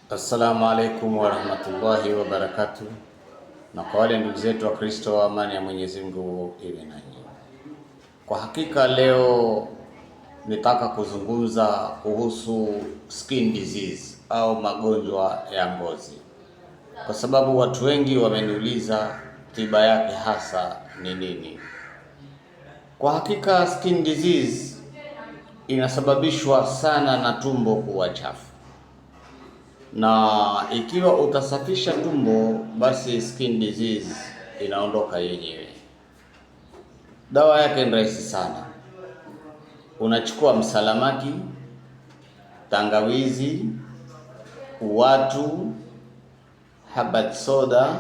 Assalamu alaikum warahmatullahi wabarakatuh. Na kwa wale ndugu zetu wa Kristo, amani ya Mwenyezi Mungu iwe nanyi. Kwa hakika leo nitaka kuzungumza kuhusu skin disease au magonjwa ya ngozi, kwa sababu watu wengi wameniuliza tiba yake hasa ni nini. Kwa hakika skin disease inasababishwa sana na tumbo kuwa chafu, na ikiwa utasafisha tumbo basi skin disease inaondoka yenyewe. Dawa yake ni rahisi sana. Unachukua msalamaki, tangawizi, uwatu, habat soda,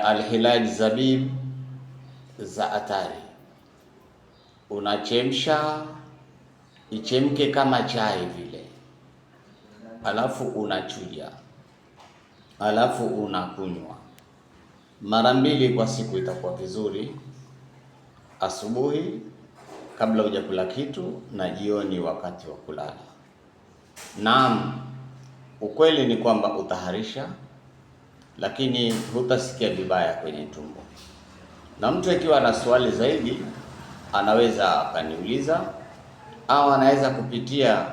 alhilaj zabib, zaatari. Unachemsha ichemke kama chai vile, alafu unachuja, alafu unakunywa mara 2 kwa siku. Itakuwa vizuri, asubuhi kabla hujakula kitu na jioni wakati wa kulala. Naam, ukweli ni kwamba utaharisha, lakini hutasikia vibaya kwenye tumbo. Na mtu ikiwa na swali zaidi anaweza akaniuliza, au anaweza kupitia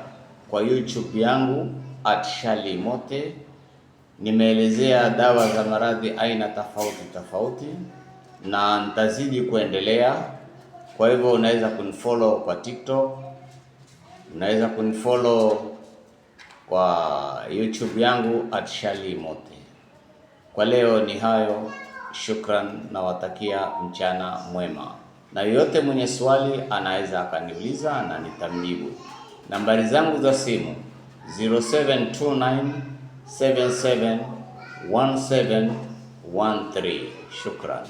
kwa YouTube yangu @shalimote. Nimeelezea dawa za maradhi aina tofauti na nitazidi kuendelea. Kwa hivyo unaweza kunifollow kwa TikTok, unaweza kunifollow kwa YouTube yangu @shalimote. Kwa leo ni hayo, shukran, na watakia mchana mwema, na yoyote mwenye swali anaweza akaniuliza na nitamjibu. Nambari zangu za simu 0729771713. Shukran.